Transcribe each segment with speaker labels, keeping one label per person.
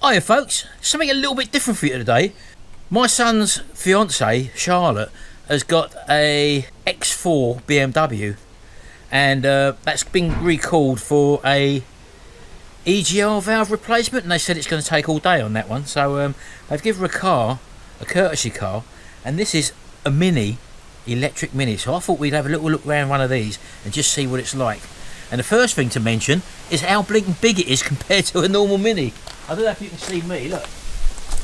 Speaker 1: Hiya folks, something a little bit different for you today. My son's fiance, Charlotte, has got a X4 BMW, and that's been recalled for a EGR valve replacement, and they said it's going to take all day on that one. So they've given her a car, a courtesy car, and this is a Mini, electric Mini. So I thought we'd have a little look around one of these and just see what it's like. And the first thing to mention is how blinking big it is compared to a normal Mini. I don't know if you can see me, look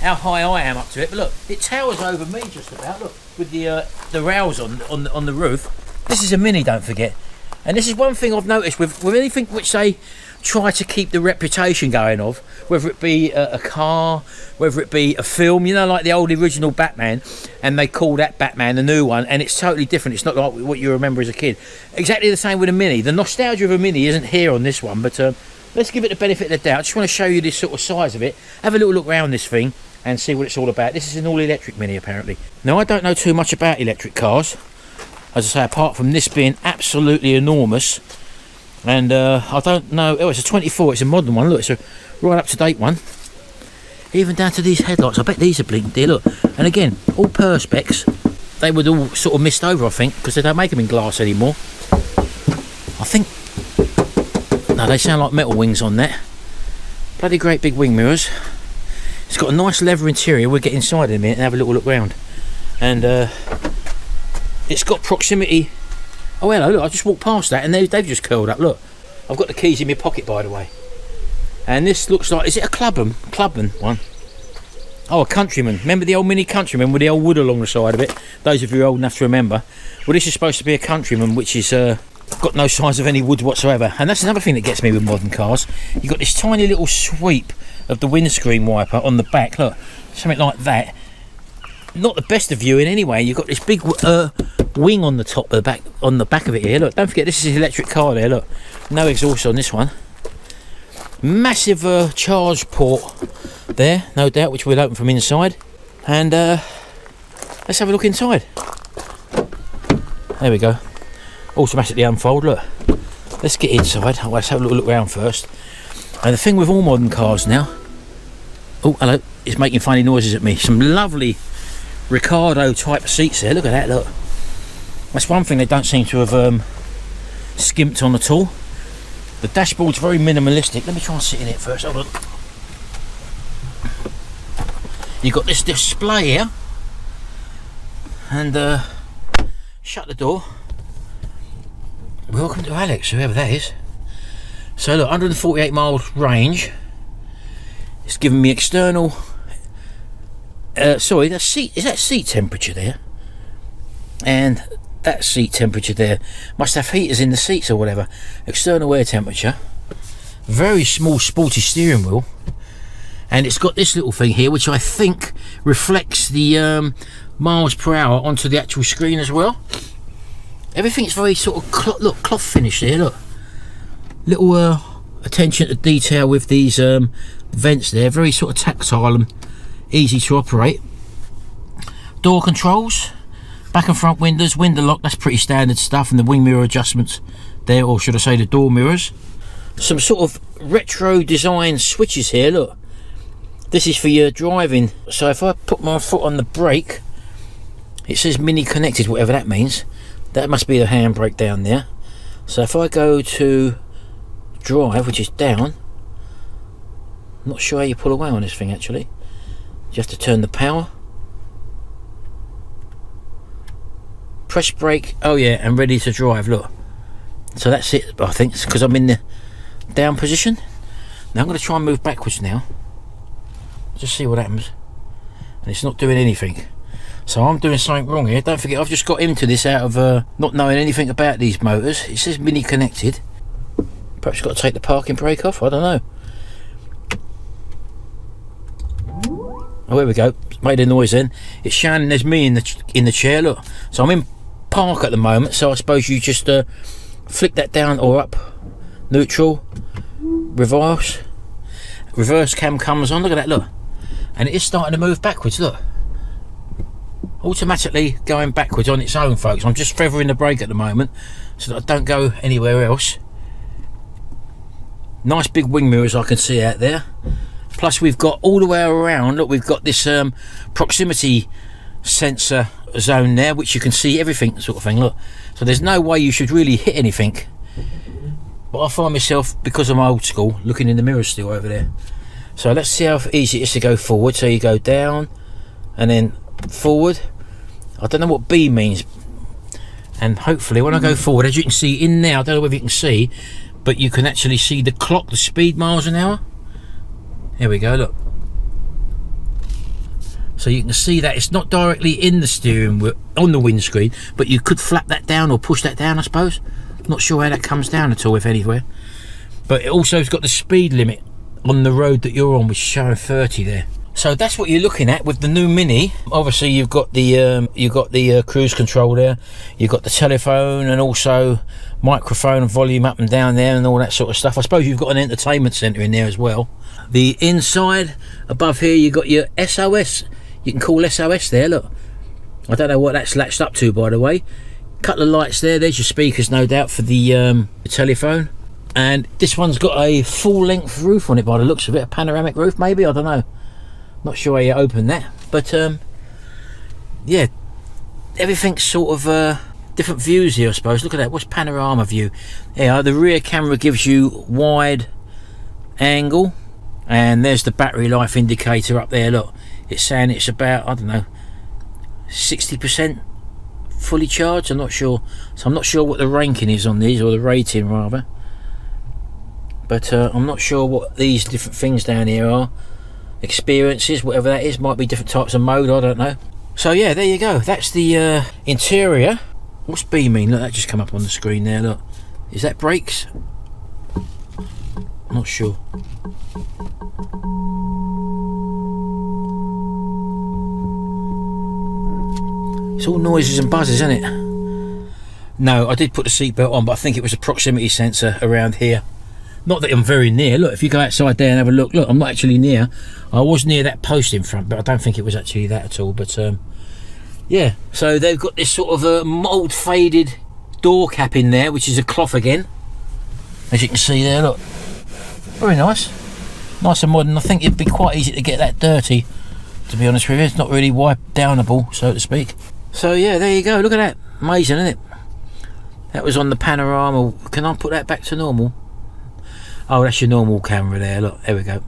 Speaker 1: how high I am up to it, but look, it towers over me just about, look, with the rails on the roof. This is a Mini, don't forget. And this is one thing I've noticed with anything which they try to keep the reputation going of, whether it be a car, whether it be a film, you know, like the old original Batman, and they call that Batman the new one, and it's totally different. It's not like what you remember as a kid. Exactly the same with a Mini. The nostalgia of a Mini isn't here on this one, but let's give it the benefit of the doubt. I just want to show you this sort of size of it. Have a little look around this thing and see what it's all about. This is an all-electric Mini, apparently. Now, I don't know too much about electric cars, as I say, apart from this being absolutely enormous. And I don't know. Oh, it's a 24. It's a modern one. Look, it's a right up-to-date one. Even down to these headlights. I bet these are blinking dear. Look. And again, all perspex. They would all sort of mist over, I think, because they don't make them in glass anymore. I think. No, they sound like metal wings on that. Bloody great big wing mirrors. It's got a nice leather interior. We'll get inside in a minute and have a little look round. And it's got proximity. Oh hello, look, I just walked past that and they've just curled up, look. I've got the keys in my pocket, by the way. And this looks like, is it a Clubman one? Oh, a Countryman. Remember the old Mini Countryman with the old wood along the side of it? Those of you old enough to remember. Well, this is supposed to be a Countryman, which is got no signs of any wood whatsoever. And that's another thing that gets me with modern cars. You've got this tiny little sweep of the windscreen wiper on the back, look, something like that. Not the best of viewing anyway. You've got this big wing on the top of the back, on the back of it here. Look, don't forget this is an electric car there. Look, no exhaust on this one. Massive charge port there, no doubt, which we'll open from inside. And let's have a look inside. There we go. Automatically unfold. Look, let's get inside. Let's have a little look around first. And the thing with all modern cars now. Oh, hello. It's making funny noises at me. Some lovely Ricardo type seats there. Look at that, look. That's one thing they don't seem to have skimped on at all. The dashboard's very minimalistic. Let me try and sit in it first. Hold on. You've got this display here. And shut the door. Welcome to Alex, whoever that is. So look, 148 miles range. It's giving me external. Sorry, that's seat. Is that seat temperature there? And that seat temperature there must have heaters in the seats or whatever. External air temperature. Very small, sporty steering wheel. And it's got this little thing here, which I think reflects the miles per hour onto the actual screen as well. Everything's very sort of cloth finish there. Look, little attention to detail with these vents there. Very sort of tactile and easy to operate. Door controls, back and front windows, window lock, that's pretty standard stuff, and the wing mirror adjustments there, or should I say the door mirrors. Some sort of retro design switches here, look. This is for your driving. So if I put my foot on the brake, it says Mini connected, whatever that means. That must be the handbrake down there. So if I go to drive, which is down, I'm not sure how you pull away on this thing actually. You have to turn the power. Press brake, oh yeah, and ready to drive, look. So that's it, I think, because I'm in the down position. Now I'm going to try and move backwards now. Just see what happens. And it's not doing anything. So I'm doing something wrong here. Don't forget, I've just got into this out of not knowing anything about these motors. It says Mini connected. Perhaps got to take the parking brake off, I don't know. Oh, here we go. It's made a noise then. It's showing there's me in the chair, look. So I'm in park at the moment, so I suppose you just flick that down or up. Neutral. Reverse. Reverse cam comes on, look at that, look. And it is starting to move backwards, look. Automatically going backwards on its own, folks. I'm just feathering the brake at the moment so that I don't go anywhere else. Nice big wing mirrors I can see out there. Plus we've got all the way around, look, we've got this proximity sensor zone there, which you can see everything sort of thing, look. So there's no way you should really hit anything. But I find myself, because I'm old school, looking in the mirror still over there. So let's see how easy it is to go forward. So you go down and then forward. I don't know what B means. And hopefully when I go forward, as you can see in there, I don't know whether you can see, but you can actually see the clock, the speed miles an hour. There we go, look. So you can see that it's not directly in the steering wheel, on the windscreen, but you could flap that down or push that down, I suppose. Not sure how that comes down at all, if anywhere. But it also has got the speed limit on the road that you're on, which is showing 30 there. So that's what you're looking at with the new Mini. Obviously you've got the cruise control there, you've got the telephone, and also microphone and volume up and down there and all that sort of stuff. I suppose you've got an entertainment centre in there as well. The inside above here, you've got your SOS. You can call SOS there, look. I don't know what that's latched up to, by the way. Couple of lights there, there's your speakers, no doubt, for the telephone. And this one's got a full length roof on it by the looks of it, a panoramic roof maybe, I don't know. Not sure how you open that, but yeah, everything's sort of different views here, I suppose. Look at that, what's panorama view? Yeah, the rear camera gives you wide angle, and there's the battery life indicator up there, look. It's saying it's about, I don't know, 60% fully charged, I'm not sure. So I'm not sure what the ranking is on these, or the rating rather. But I'm not sure what these different things down here are. Experiences, whatever that is, might be different types of mode, I don't know. So yeah, there you go, that's the interior. What's B mean? Look, that just come up on the screen there, look. Is that brakes? Not sure. It's all noises and buzzes, isn't it? No, I did put the seatbelt on, but I think it was a proximity sensor around here. Not that I'm very near. Look, if you go outside there and have a look, I'm not actually near. I was near that post in front, but I don't think it was actually that at all. But yeah, so they've got this sort of a mould faded door cap in there, which is a cloth again, as you can see there, look. Very nice. Nice and modern. I think it'd be quite easy to get that dirty, to be honest with you. It's not really wipe downable, so to speak. So yeah, there you go, look at that. Amazing, isn't it? That was on the panorama. Can I put that back to normal? Oh, that's your normal camera there, look, there we go.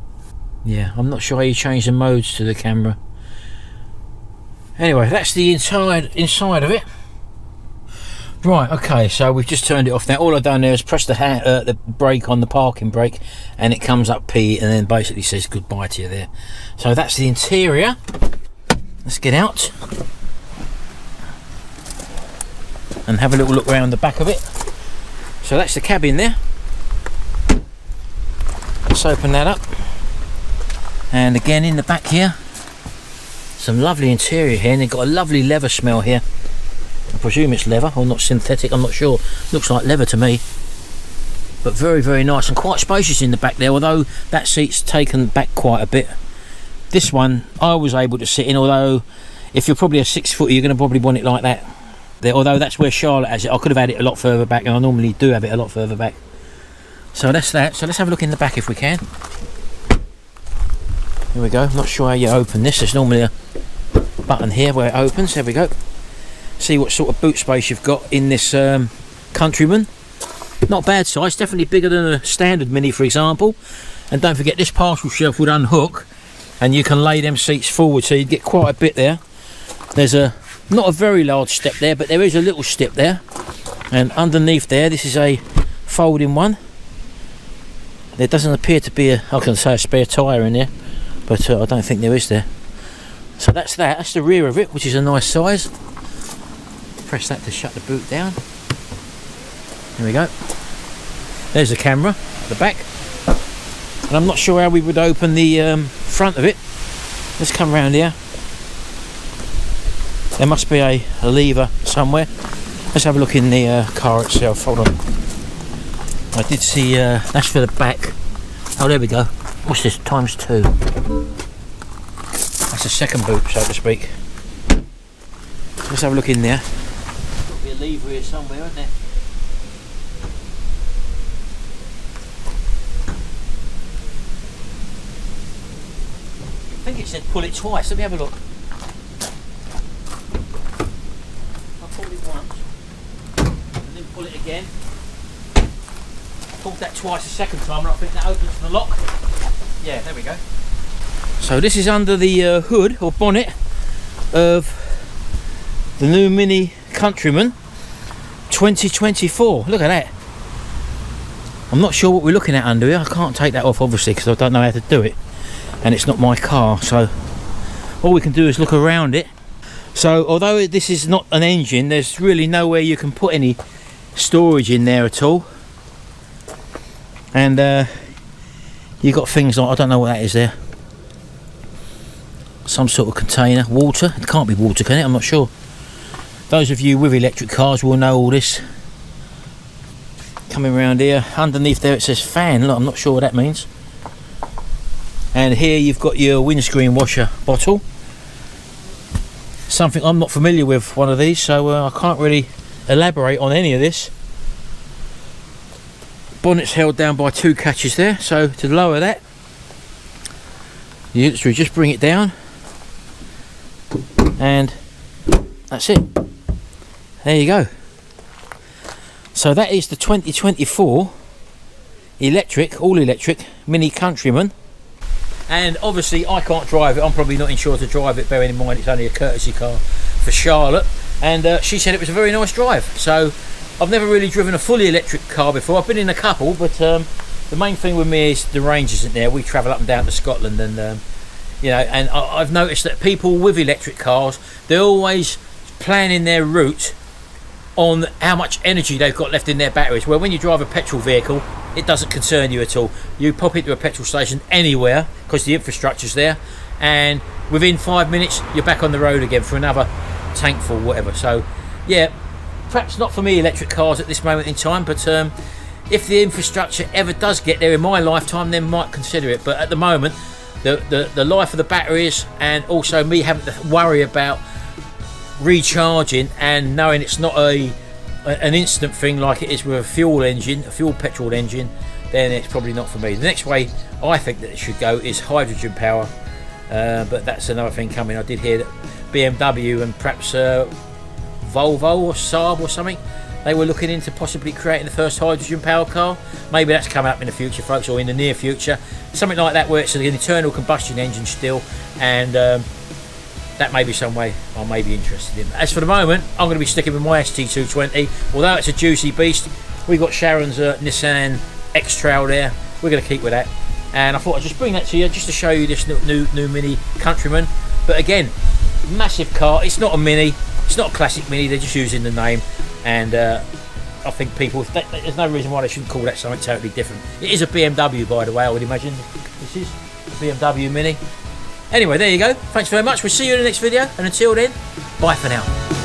Speaker 1: Yeah, I'm not sure how you change the modes to the camera. Anyway, that's the inside of it. Right, okay, so we've just turned it off now. All I've done there is press the brake on the parking brake, and it comes up P and then basically says goodbye to you there. So that's the interior. Let's get out and have a little look around the back of it. So that's the cabin there. Let's open that up, and again in the back here, some lovely interior here, and they've got a lovely leather smell here. I presume it's leather, or not synthetic, I'm not sure. Looks like leather to me, but very, very nice and quite spacious in the back there, although that seat's taken back quite a bit. This one I was able to sit in, although if you're probably a 6-footer, you're going to probably want it like that there, although that's where Charlotte has it. I could have had it a lot further back, and I normally do have it a lot further back. So that's that. So let's have a look in the back if we can. Here we go. I'm not sure how you open this. There's normally a button here where it opens. There we go. See what sort of boot space you've got in this Countryman. Not bad size, definitely bigger than a standard Mini, for example. And don't forget, this parcel shelf would unhook and you can lay them seats forward, so you'd get quite a bit there. There's not a very large step there, but there is a little step there. And underneath there, this is a folding one. There doesn't appear to be I can say a spare tyre in there, but I don't think there is there. So that's that. That's the rear of it, which is a nice size. Press that to shut the boot down. There we go. There's the camera at the back. And I'm not sure how we would open the front of it. Let's come round here. There must be a lever somewhere. Let's have a look in the car itself. Hold on. I did see that's for the back. Oh, there we go. What's this? ×2. That's a second boot, so to speak. Let's have a look in there. There'll be a lever here somewhere, isn't there? think it said pull it twice. Let me have a look. I pulled it once and then pull it again. Pulled that twice a second time, and I think that opens the lock. Yeah, there we go. So this is under the hood or bonnet of the new Mini Countryman 2024. Look at that. I'm not sure what we're looking at under here. I can't take that off obviously because I don't know how to do it, and it's not my car, so all we can do is look around it. So although this is not an engine, there's really nowhere you can put any storage in there at all. And you've got things like, I don't know what that is there, some sort of container, water. It can't be water, can it? I'm not sure. Those of you with electric cars will know all this. Coming around here, underneath there it says fan. Look, I'm not sure what that means. And here you've got your windscreen washer bottle. Something I'm not familiar with, one of these, so I can't really elaborate on any of this. Bonnet's held down by two catches there, so to lower that you literally just bring it down and that's it. There you go. So that is the 2024 electric, all electric Mini Countryman. And obviously I can't drive it. I'm probably not insured to drive it, bearing in mind it's only a courtesy car for Charlotte, and she said it was a very nice drive. So I've never really driven a fully electric car before. I've been in a couple, but the main thing with me is the range isn't there. We travel up and down to Scotland, and you know, and I've noticed that people with electric cars, they're always planning their route on how much energy they've got left in their batteries. Well, when you drive a petrol vehicle, it doesn't concern you at all. You pop into a petrol station anywhere because the infrastructure's there, and within 5 minutes you're back on the road again for another tank full, whatever. So yeah, perhaps not for me electric cars at this moment in time, but if the infrastructure ever does get there in my lifetime, then might consider it. But at the moment, the life of the batteries, and also me having to worry about recharging and knowing it's not an instant thing like it is with a fuel petrol engine, then it's probably not for me. The next way I think that it should go is hydrogen power, but that's another thing coming. I did hear that BMW and perhaps Volvo or Saab or something, they were looking into possibly creating the first hydrogen powered car. Maybe that's coming up in the future, folks, or in the near future, something like that, where it's an internal combustion engine still, and that may be some way I may be interested in. As for the moment, I'm going to be sticking with my ST220. Although it's a juicy beast, we've got Sharon's Nissan X-Trail there. We're going to keep with that, and I thought I'd just bring that to you just to show you this new Mini Countryman. But again, massive car. It's not a Mini, it's not a classic Mini, they're just using the name, and I think people, there's no reason why they shouldn't call that something totally different. It is a BMW, by the way, I would imagine. This is a BMW Mini. Anyway, there you go. Thanks very much. We'll see you in the next video, and until then, bye for now.